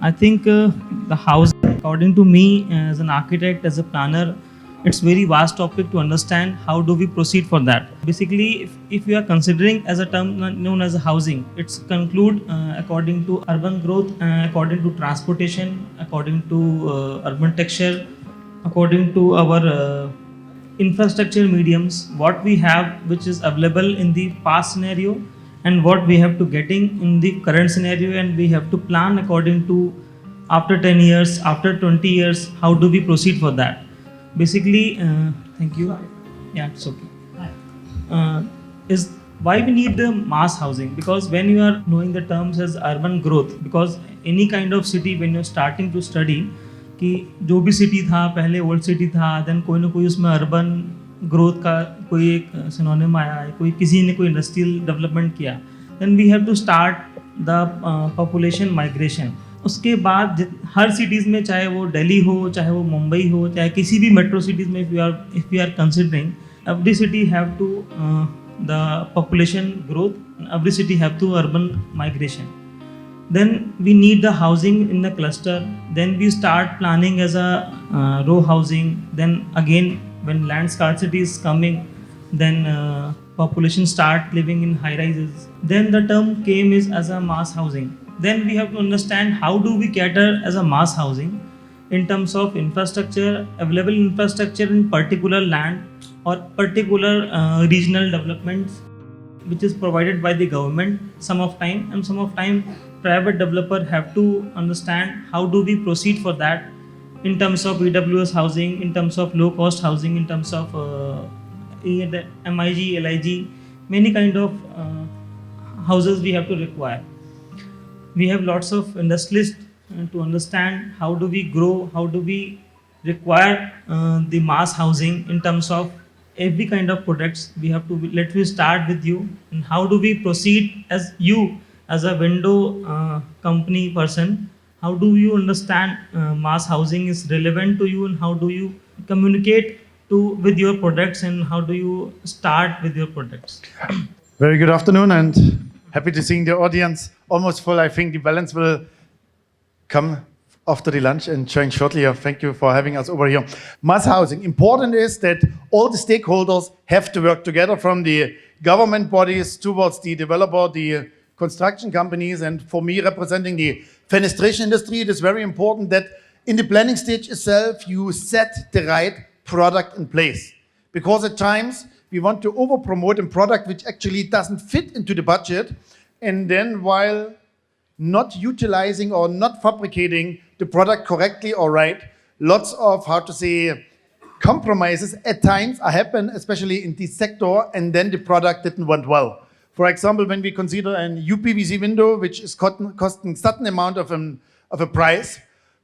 I think the housing, according to me, as an architect, as a planner, it's very vast topic to understand how do we proceed for that. Basically, if you are considering as a term known as a housing, it's conclude according to urban growth, according to transportation, according to urban texture, according to our infrastructure mediums, what we have which is available in the past scenario and what we have to getting in the current scenario, and we have to plan according to after 10 years, after 20 years, how do we proceed for that. Basically, thank you. Yeah, it's okay. Is why we need the mass housing, because when you are knowing the terms as urban growth, because any kind of city when you're starting to study कि जो भी city था पहले old city था, then कोई ना कोई उसमें अर्बन ग्रोथ का कोई एक सिनोनिम आया है, कोई किसी ने कोई इंडस्ट्रियल डेवलपमेंट किया, then we have to start the population migration. उसके बाद हर सिटीज़ में, चाहे वो दिल्ली हो, चाहे वो मुंबई हो, चाहे किसी भी मेट्रो सिटीज़ में, if you are considering, every city have to the population growth, every city have to urban migration. Then we need the housing in the cluster. Then we start planning as a row housing. Then again, when land scarcity is coming, then population start living in high rises. Then the term came is as a mass housing. Then we have to understand how do we cater as a mass housing in terms of infrastructure, available infrastructure in particular land or particular regional developments, which is provided by the government some of time, and some of time private developer have to understand how do we proceed for that in terms of EWS housing, in terms of low cost housing, in terms of MIG, LIG, many kind of houses we have to require. We have lots of industrialists to understand how do we grow, how do we require the mass housing in terms of every kind of products. We have to let me start with you, and how do we proceed as you as a window company person, how do you understand mass housing is relevant to you, and how do you communicate with your products, and how do you start with your products? Very good afternoon, and happy to see the audience almost full. I think the balance will come after the lunch and join shortly. Thank you for having us over here. Mass housing. Important is that all the stakeholders have to work together, from the government bodies towards the developer, the construction companies, and for me, representing the fenestration industry, it is very important that in the planning stage itself, you set the right product in place. Because at times, we want to over-promote a product which actually doesn't fit into the budget, and then while not utilizing or not fabricating the product correctly or right, lots of, how to say, compromises at times happen, especially in this sector, and then the product didn't went well. For example, when we consider an UPVC window, which is costing certain amount of a price,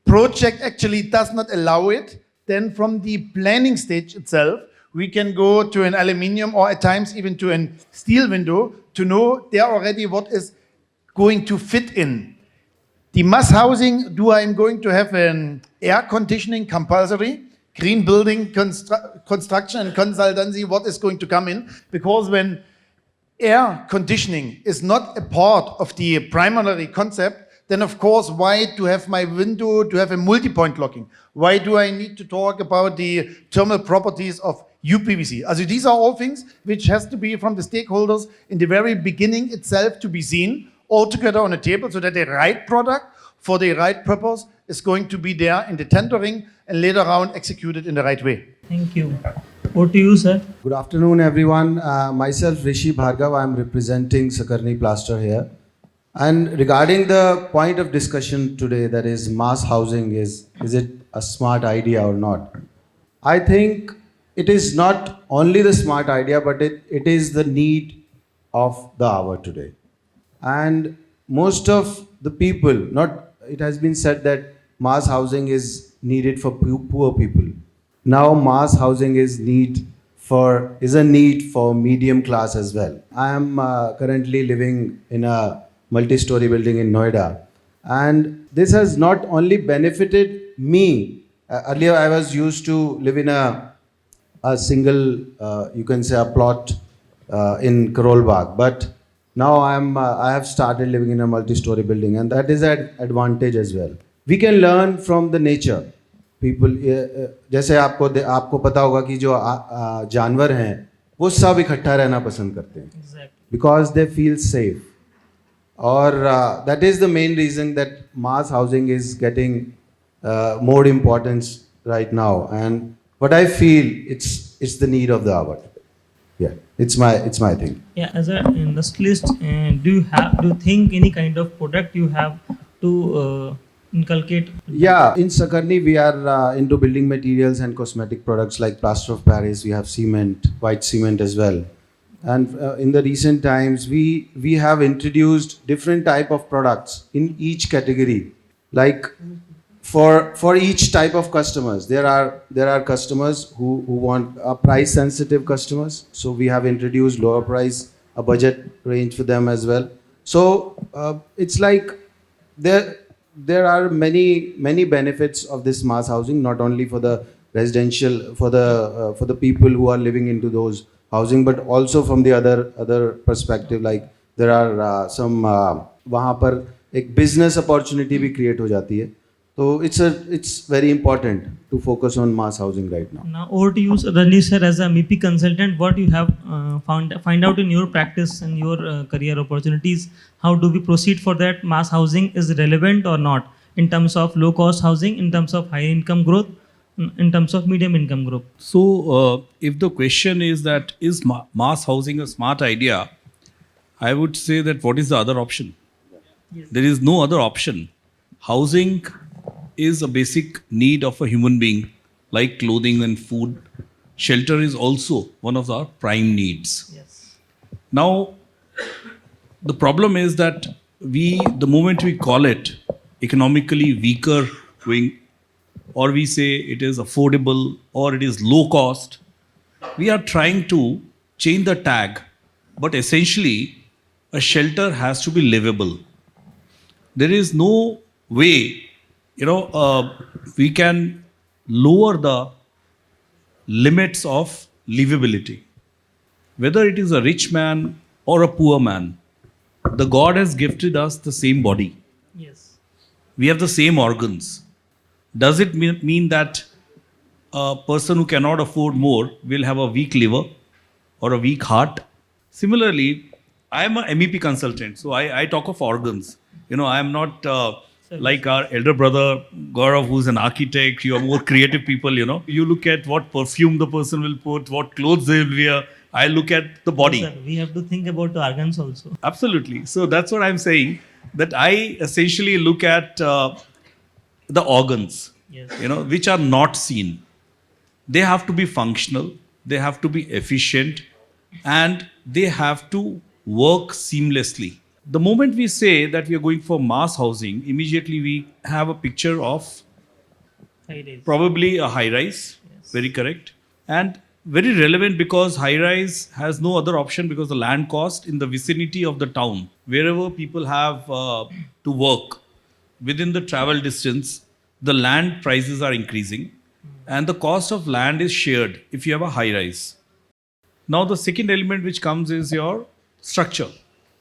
project actually does not allow it, then from the planning stage itself, we can go to an aluminium or at times even to a steel window to know there already what is going to fit in. The mass housing, I am going to have an air conditioning compulsory, green building construction and consultancy, what is going to come in, because when air conditioning is not a part of the primary concept, then of course, why to have my window to have a multi-point locking? Why do I need to talk about the thermal properties of UPVC? Also, these are all things which has to be from the stakeholders in the very beginning itself to be seen all together on a table, so that the right product for the right purpose is going to be there in the tendering and later on executed in the right way. Thank you. Over to you, sir. Good afternoon, everyone. Myself, Rishi Bhargava. I'm representing Sakarni Plaster here. And regarding the point of discussion today, that is mass housing, is it a smart idea or not? I think it is not only the smart idea, but it is the need of the hour today. And most of the people, it has been said that mass housing is needed for poor people. Now mass housing is a need for medium class as well. I am currently living in a multi-story building in Noida, and this has not only benefited me. Earlier I was used to live in a single, you can say a plot in Karol Bagh, but now I have started living in a multi-story building, and that is an advantage as well. we can learn from the nature. People, जैसे आपको पता होगा कि जो जानवर हैं वो सब इकट्ठा रहना पसंद करते हैं Exactly. because they feel safe. Or that is the main reason that mass housing is getting more importance right now. And what I feel, it's the need of the hour. Yeah, it's my thing. Yeah, as an industrialist, do you think any kind of product you have to inculcate? Yeah, in Sakarni we are into building materials and cosmetic products like plaster of Paris. We have cement, white cement as well. And in the recent times, we have introduced different type of products in each category. Like for each type of customers, there are customers who want price sensitive customers. So we have introduced lower price, a budget range for them as well. So it's like there are many benefits of this mass housing, not only for the residential, for the people who are living into those housing, but also from the other perspective. Like there are some वहाँ पर एक business opportunity भी create हो जाती है. So it's very important to focus on mass housing right now. Now over to you, Rajnish sir, as a MEP consultant, what you have find out in your practice and your career opportunities. How do we proceed for that? Mass housing is relevant or not in terms of low cost housing, in terms of high income growth, in terms of medium income growth? So, if the question is that is mass housing a smart idea, I would say that what is the other option? Yes. There is no other option. Housing is a basic need of a human being, like clothing and food. Shelter is also one of our prime needs. Yes. Now, the problem is that the moment we call it economically weaker wing, or we say it is affordable or it is low cost, we are trying to change the tag. But essentially, a shelter has to be livable. There is no way, we can lower the limits of livability. Whether it is a rich man or a poor man, the God has gifted us the same body. Yes. We have the same organs. Does it mean that a person who cannot afford more will have a weak liver or a weak heart? Similarly, I am a MEP consultant, so I talk of organs. I am not like our elder brother Gaurav, who's an architect. You are more creative people. You look at what perfume the person will put, what clothes they will wear. I look at the body. Yes, sir, we have to think about the organs also. Absolutely. So that's what I'm saying. That I essentially look at the organs, Yes. which are not seen. They have to be functional, they have to be efficient, and they have to work seamlessly. The moment we say that we are going for mass housing, immediately we have a picture of High rise. probably a high rise, Yes. very correct, and very relevant because high rise has no other option because the land cost in the vicinity of the town, wherever people have to work within the travel distance, the land prices are increasing and the cost of land is shared if you have a high rise. Now the second element which comes is your structure.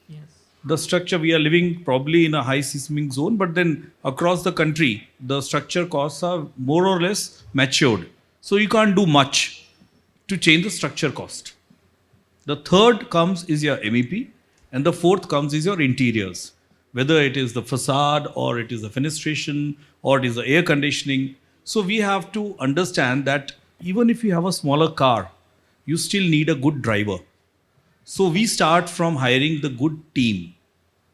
Yes. The structure, we are living probably in a high seismic zone, but then across the country, the structure costs are more or less matured. So you can't do much to change the structure cost. The third comes is your MEP, and the fourth comes is your interiors. Whether it is the facade or it is the fenestration or it is the air conditioning. So we have to understand that even if you have a smaller car, you still need a good driver. So we start from hiring the good team.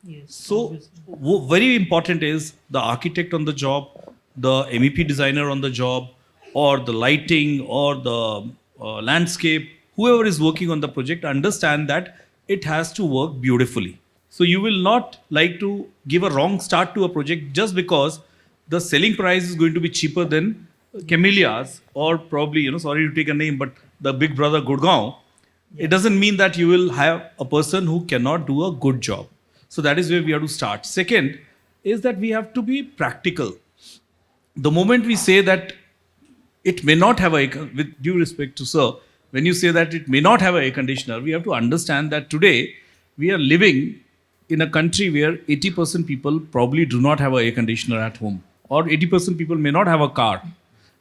Yes. So obviously. very important is the architect on the job, the MEP designer on the job, or the lighting or the landscape, whoever is working on the project, understand that it has to work beautifully. So you will not like to give a wrong start to a project just because the selling price is going to be cheaper than Camellias or probably, sorry to take a name, but the big brother Gurgaon. It doesn't mean that you will have a person who cannot do a good job. So that is where we have to start. Second is that we have to be practical. The moment we say that it may not have with due respect to sir, when you say that it may not have an air conditioner, we have to understand that today we are living in a country where 80% people probably do not have an air conditioner at home or 80% people may not have a car.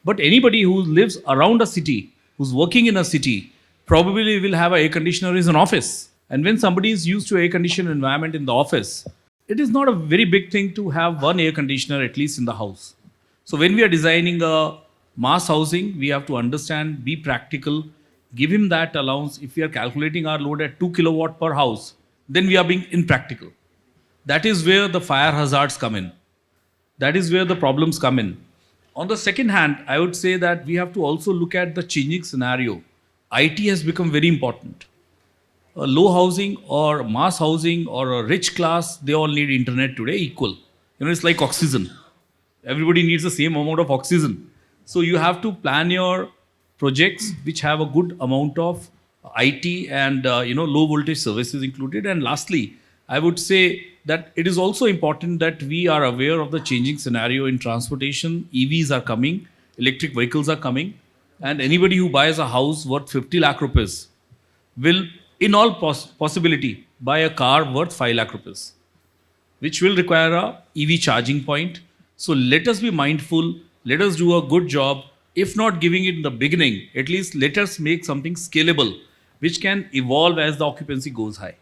But anybody who lives around a city, who's working in a city, probably will have an air conditioner in an office. And when somebody is used to air conditioned environment in the office, it is not a very big thing to have one air conditioner at least in the house. So when we are designing a mass housing, we have to understand, be practical, give him that allowance. If we are calculating our load at 2 kilowatt per house, then we are being impractical. That is where the fire hazards come in. That is where the problems come in. On the second hand, I would say that we have to also look at the changing scenario. IT has become very important. A low housing or mass housing or a rich class, they all need internet today equal. It's like oxygen. Everybody needs the same amount of oxygen. So you have to plan your projects which have a good amount of IT and low voltage services included. And lastly, I would say that it is also important that we are aware of the changing scenario in transportation. EVs are coming, electric vehicles are coming, and anybody who buys a house worth 50 lakh rupees will, in all possibility, buy a car worth 5 lakh rupees, which will require a EV charging point. So let us be mindful, let us do a good job. If not giving it in the beginning, at least let us make something scalable, which can evolve as the occupancy goes high.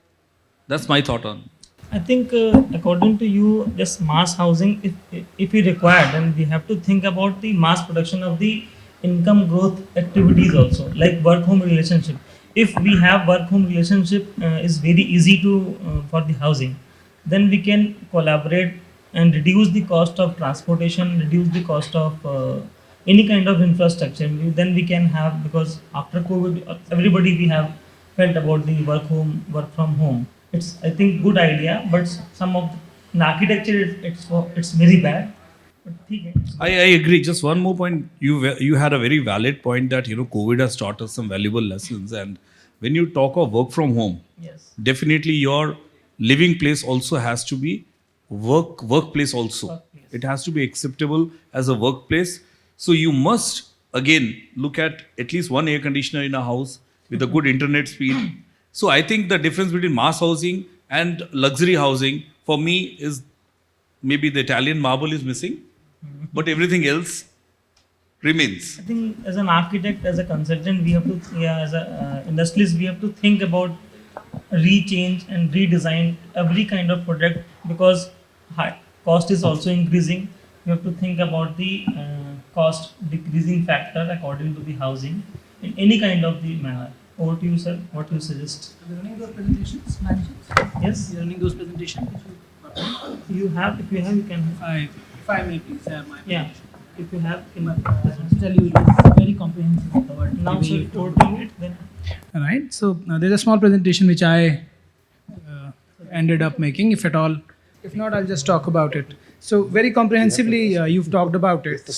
That's my thought on. I think, according to you, this mass housing, if we require, then we have to think about the mass production of the income growth activities also, like work-home relationship. If we have work-home relationship is very easy to for the housing, then we can collaborate and reduce the cost of transportation, reduce the cost of any kind of infrastructure. Then we can have, because after COVID, everybody we have felt about the work from home. It's, I think, good idea, but some of in architecture it's very bad. But I agree. Just one more point. You had a very valid point that COVID has taught us some valuable lessons. And when you talk of work from home, yes, definitely your living place also has to be workplace also. Workplace. It has to be acceptable as a workplace. So you must again look at least one air conditioner in a house with a good internet speed. So I think the difference between mass housing and luxury housing for me is maybe the Italian marble is missing, but everything else remains. I think as an architect, as a consultant, we have to, as a industrialist, we have to think about rechange and redesign every kind of product, because cost is also increasing. We have to think about the cost decreasing factor according to the housing in any kind of the manner. Over to you, sir. What do you suggest? Are you running those presentations, managers? Yes, You're running those presentations? you have. If you have, you can. If I may please have my Yeah. presentation. If you have, To tell you, it's very comprehensive covered. now, the way sir, you over told to me. it. Then Alright, so there's a small presentation which I ended up making, if at all. If not, I'll just talk about it. So very comprehensively, you've talked about it.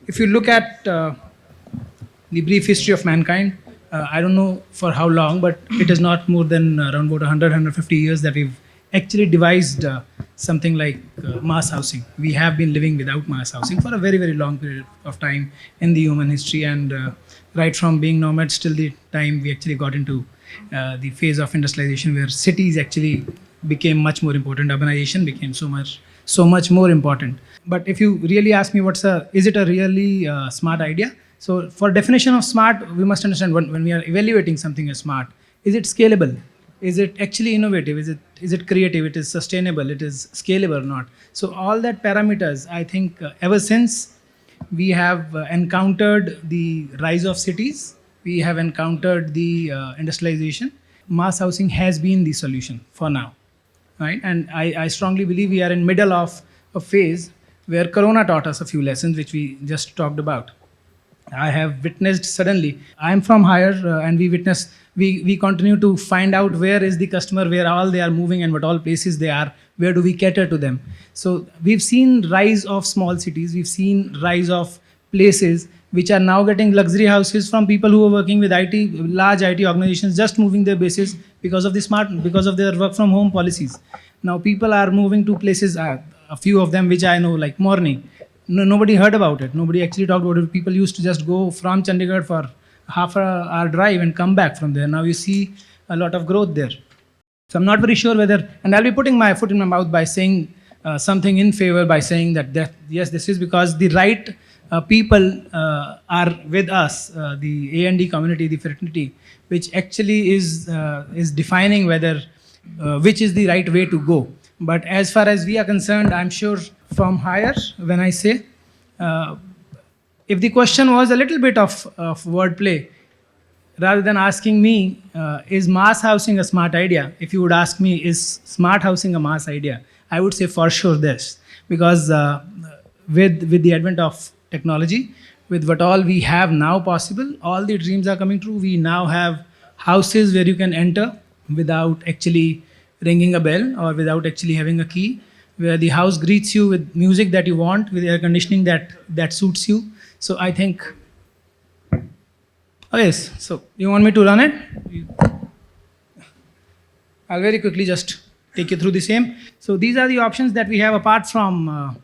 If you look at the brief history of mankind, I don't know for how long, but it is not more than around about 100, 150 years that we've actually devised something like mass housing. We have been living without mass housing for a very, very long period of time in the human history, and right from being nomads till the time we actually got into the phase of industrialization, where cities actually became much more important. Urbanization became so much more important. But if you really ask me, is it a really smart idea? So for definition of smart, we must understand when we are evaluating something as smart, is it scalable? Is it actually innovative? Is it creative? It is sustainable? It is scalable or not? So all that parameters, I think ever since we have encountered the rise of cities, we have encountered the industrialization, mass housing has been the solution for now, right? And I strongly believe we are in middle of a phase where Corona taught us a few lessons, which we just talked about. I have witnessed suddenly, I am from higher and we continue to find out where is the customer, where all they are moving and what all places they are, where do we cater to them. So we've seen rise of small cities, we've seen rise of places which are now getting luxury houses from people who are working with large IT organizations, just moving their bases because of their work from home policies. Now people are moving to places, a few of them which I know, like Morni. Nobody heard about it. Nobody actually talked about it. People used to just go from Chandigarh for half an hour drive and come back from there. Now you see a lot of growth there. So I'm not very sure whether, and I'll be putting my foot in my mouth by saying something in favor by saying that yes, this is because the right people are with us, the A&D community, the fraternity, which actually is defining whether which is the right way to go. But as far as we are concerned, I'm sure from higher, when I say, if the question was a little bit of wordplay, rather than asking me, is mass housing a smart idea? If you would ask me, is smart housing a mass idea? I would say for sure this, because with the advent of technology, with what all we have now possible, all the dreams are coming true. We now have houses where you can enter without actually ringing a bell or without actually having a key, where the house greets you with music that you want, with air conditioning that suits you. So I think, oh yes, so you want me to run it? I'll very quickly just take you through the same. So these are the options that we have apart from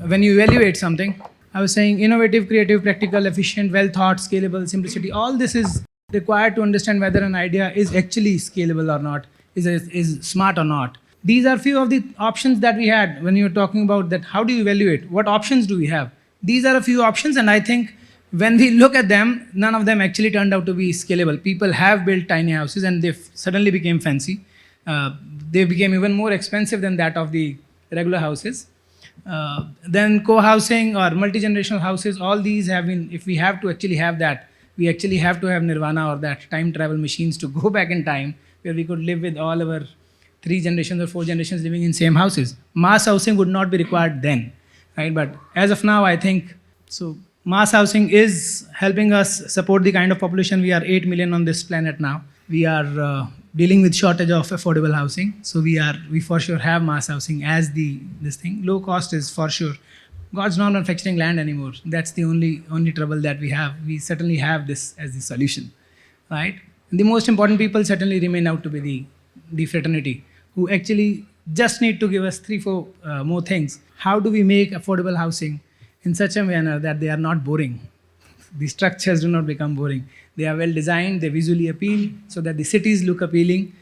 when you evaluate something. I was saying innovative, creative, practical, efficient, well thought, scalable, simplicity. All this is required to understand whether an idea is actually scalable or not, is smart or not. These are few of the options that we had when you were talking about that. How do you evaluate? What options do we have? These are a few options, and I think when we look at them, none of them actually turned out to be scalable. People have built tiny houses and they suddenly became fancy. They became even more expensive than that of the regular houses. Then co-housing or multi-generational houses, all these have been, if we have to actually have that, we actually have to have nirvana or that time travel machines to go back in time, where we could live with all our 3 generations or 4 generations living in same houses. Mass housing would not be required then, right? But as of now, I think, so mass housing is helping us support the kind of population. We are 8 million on this planet now. We are dealing with shortage of affordable housing. So we for sure have mass housing as this thing. Low cost is for sure. God's not manufacturing land anymore. That's the only trouble that we have. We certainly have this as the solution, right? And the most important people certainly remain out to be the fraternity, who actually just need to give us 3-4 more things. How do we make affordable housing in such a manner that they are not boring? The structures do not become boring. They are well designed, they visually appeal, so that the cities look appealing,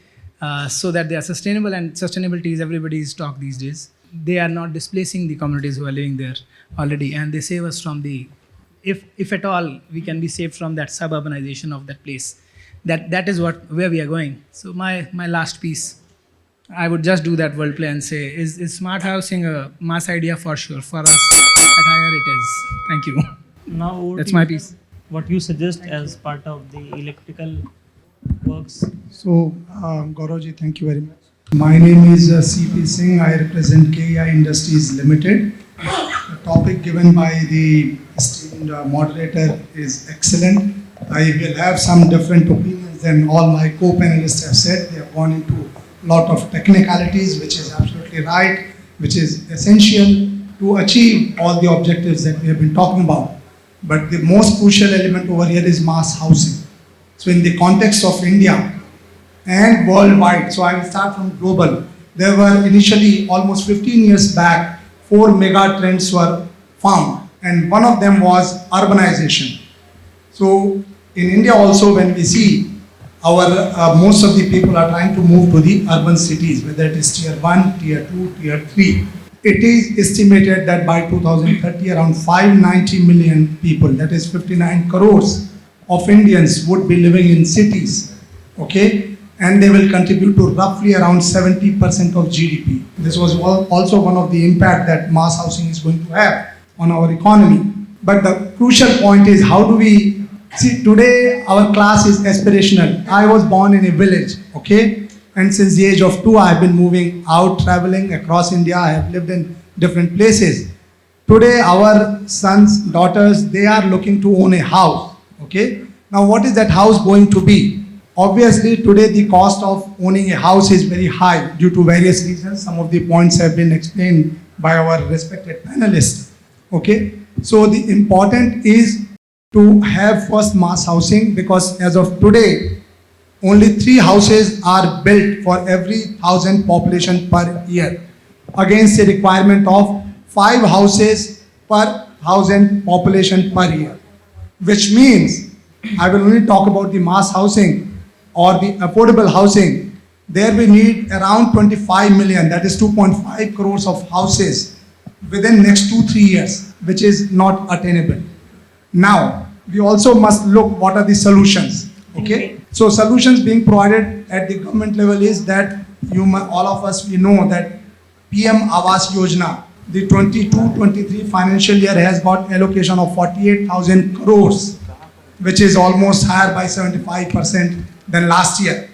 so that they are sustainable, and sustainability is everybody's talk these days. They are not displacing the communities who are living there already, and they save us from if at all we can be saved from that suburbanization of that place. That is where we are going. So my last piece, I would just do that wordplay and say, is smart housing a mass idea? For sure. For us at higher it is. Thank you. Now over That's to my you, piece. sir. What you suggest as part of the electrical works? So, Gauravji, thank you very much. My name is CP Singh. I represent KEI Industries Limited. The topic given by the esteemed moderator is excellent. I will have some different opinions than all my co-panelists have said. They have gone into a lot of technicalities, which is absolutely right, which is essential to achieve all the objectives that we have been talking about. But the most crucial element over here is mass housing. So in the context of India and worldwide, so I will start from global. There were initially, almost 15 years back, 4 mega trends were found, and one of them was urbanization. So in India also, when we see our most of the people are trying to move to the urban cities, whether it is tier 1, tier 2, tier 3. It is estimated that by 2030, around 590 million people, that is 59 crores of Indians, would be living in cities, okay? And they will contribute to roughly around 70% of GDP. This was also one of the impact that mass housing is going to have on our economy. But the crucial point is, how do we see today our class is aspirational. I was born in a village, okay? And since the age of 2, I have been moving out, traveling across India. I have lived in different places. Today, our sons, daughters, they are looking to own a house, okay? Now, what is that house going to be? Obviously, today the cost of owning a house is very high due to various reasons. Some of the points have been explained by our respected panelists, okay? So, the important is to have first mass housing, because as of today, only 3 houses are built for every 1,000 population per year, against a requirement of 5 houses per 1,000 population per year. Which means, I will only talk about the mass housing or the affordable housing. There we need around 25 million, that is 2.5 crores of houses within next 2-3 years, which is not attainable. Now, we also must look what are the solutions. Okay, so solutions being provided at the government level is that all of us, we know that PM Awas Yojana, the 22-23 financial year has got allocation of 48,000 crores, which is almost higher by 75% than last year.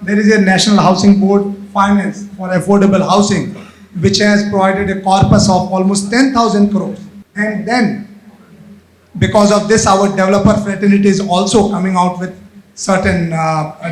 There is a National Housing Board Finance for affordable housing, which has provided a corpus of almost 10,000 crores. And then, because of this, our developer fraternity is also coming out with certain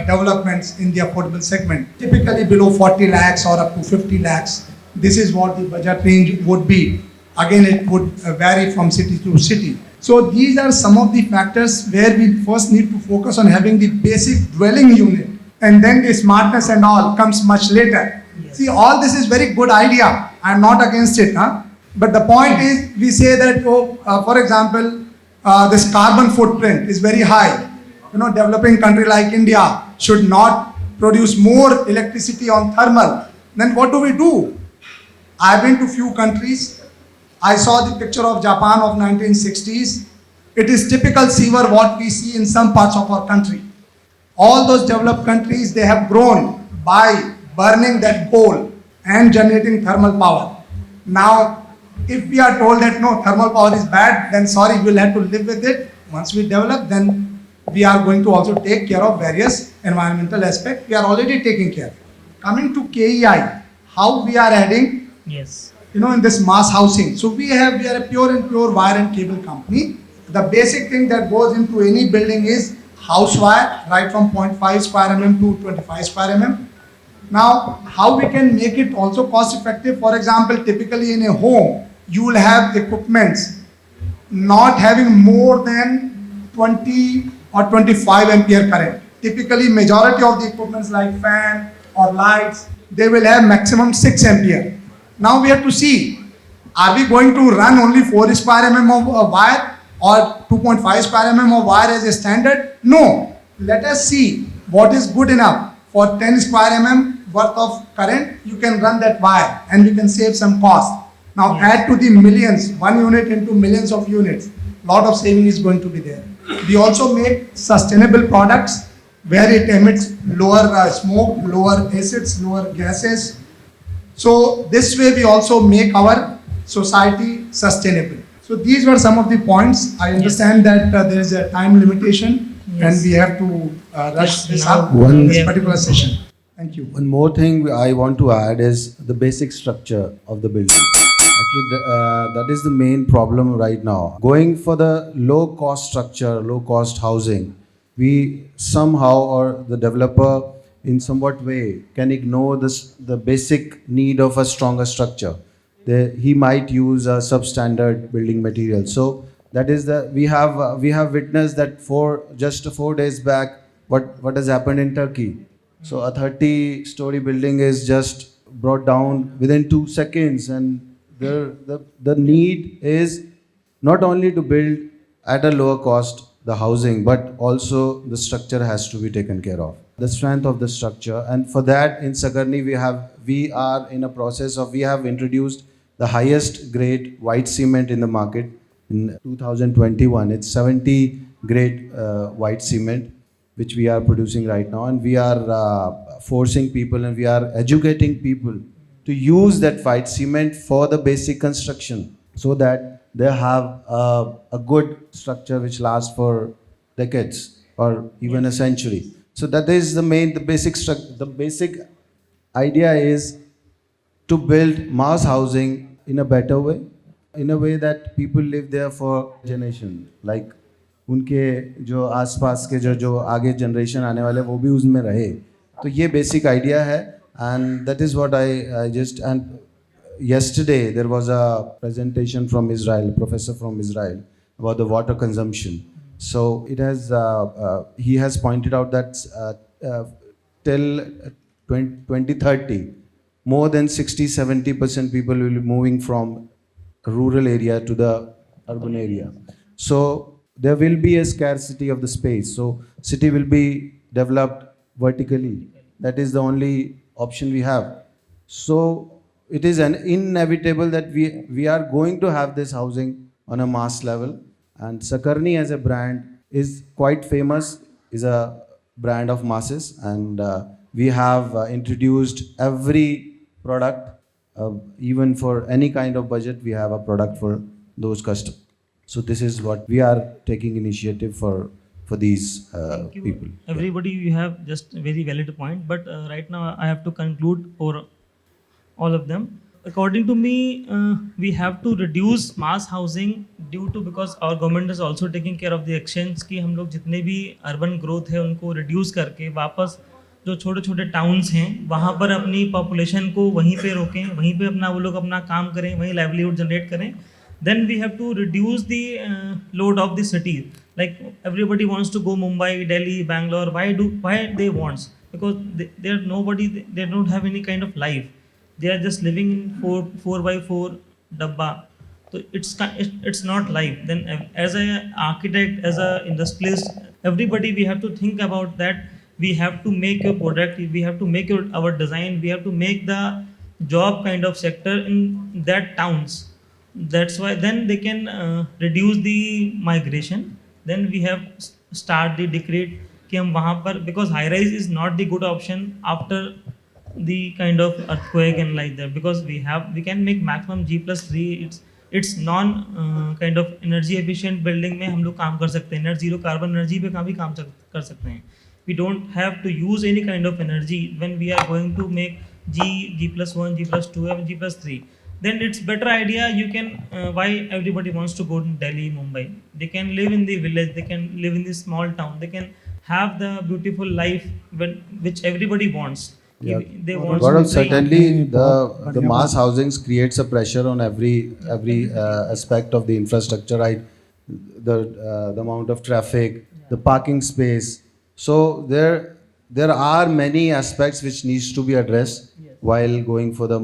developments in the affordable segment, typically below 40 lakhs or up to 50 lakhs. This is what the budget range would be. Again, it would vary from city to city. So these are some of the factors where we first need to focus on having the basic dwelling unit, and then the smartness and all comes much later. Yes. See, all this is very good idea. I am not against it. But the point is, we say that, for example, this carbon footprint is very high. Developing country like India should not produce more electricity on thermal. Then what do? I've been to few countries. I saw the picture of Japan of 1960s. It is typical sewer what we see in some parts of our country. All those developed countries, they have grown by burning that coal and generating thermal power. Now, if we are told that no, thermal power is bad, then sorry, we'll have to live with it. Once we develop, then we are going to also take care of various environmental aspects. We are already taking care. Coming to KEI, how we are adding, Yes. in this mass housing. So we are a pure and pure wire and cable company. The basic thing that goes into any building is house wire, right from 0.5 square mm to 25 square mm. Now, how we can make it also cost effective? For example, typically in a home, you will have equipments not having more than 20 or 25 ampere current. Typically, majority of the equipments like fan or lights, they will have maximum 6 ampere. Now we have to see, are we going to run only 4 square mm of wire or 2.5 square mm of wire as a standard? No. Let us see what is good enough. For 10 square mm worth of current, you can run that wire and you can save some cost. Now add to the millions, 1 unit into millions of units, lot of saving is going to be there. We also make sustainable products where it emits lower smoke, lower acids, lower gases. So this way we also make our society sustainable. So these were some of the points. I understand that there is a time limitation and we have to rush this up, this particular session. Thank you. One more thing I want to add is the basic structure of the building. Actually, that is the main problem right now. Going for the low cost structure, low cost housing, we somehow, or the developer in somewhat way, can ignore the basic need of a stronger structure. He might use a substandard building material. So that is we have witnessed that just 4 days back, what has happened in Turkey. So a 30-story building is just brought down within 2 seconds, and the need is not only to build at a lower cost the housing, but also the structure has to be taken care of. The strength of the structure, and for that in Sakarni we are in a process of, we have introduced the highest grade white cement in the market in 2021. It's 70 grade white cement which we are producing right now, and we are forcing people and we are educating people to use that white cement for the basic construction, so that they have a good structure which lasts for decades or even a century. So that is the basic idea is to build mass housing in a better way, in a way that people live there for generation, like उनके जो आसपास के जो आगे generation आने वाले वो भी उसमें रहे. तो ये बेसिक आइडिया है, and that is what I just, and yesterday there was a presentation from Israel, a professor from Israel, about the water consumption. So it has he has pointed out that till 2030 more than 60-70% people will be moving from rural area to the urban area. So there will be a scarcity of the space. So city will be developed vertically. that is the only option we have. So it is an inevitable that we are going to have this housing on a mass level. And Sakarni as a brand is quite famous, is a brand of masses, and we have introduced every product, even for any kind of budget, we have a product for those customers. So this is what we are taking initiative for these Thank you. people. Everybody, you have just a very valid point, but right now I have to conclude for all of them. According to me, we have to reduce mass housing due to because our government is also taking care of the actions कि हम लोग जितने भी urban growth है उनको reduce करके वापस जो छोटे छोटे टाउन्स हैं वहाँ पर अपनी पॉपुलेशन को वहीं पे रोकें, वहीं पे अपना वो लोग अपना काम करें, वहीं लाइवलीहुड जनरेट करें. Then we have to reduce the load of the city. Like everybody wants to go Mumbai, Delhi, Bangalore. Why they want? Because they're nobody. They don't have any kind of life. They are just living in 4x4 dabba. So it's not life. Then as an architect, as an industrialist, everybody we have to think about that. We have to make your product. We have to make our design. We have to make the job kind of sector in that towns. That's why then they can reduce the migration. Then we have start the decree कि हम वहाँ पर because high rise is not the good option after the kind of earthquake and like that because we can make maximum G+3. It's non kind of energy efficient building में हम लोग काम कर सकते हैं. Net zero carbon energy पे भी काम कर सकते हैं. We don't have to use any kind of energy when we are going to make G+1, G+2 and G+3. Then it's better idea you can why everybody wants to go to Delhi, Mumbai. They can live in the village, they can live in the small town, they can have the beautiful life which everybody wants. Yeah. They want Gaurav, to certainly the mass housings creates a pressure on every aspect of the infrastructure, right? The amount of traffic, the parking space. So there are many aspects which needs to be addressed while going for the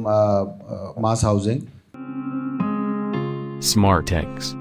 mass housing. Smartex.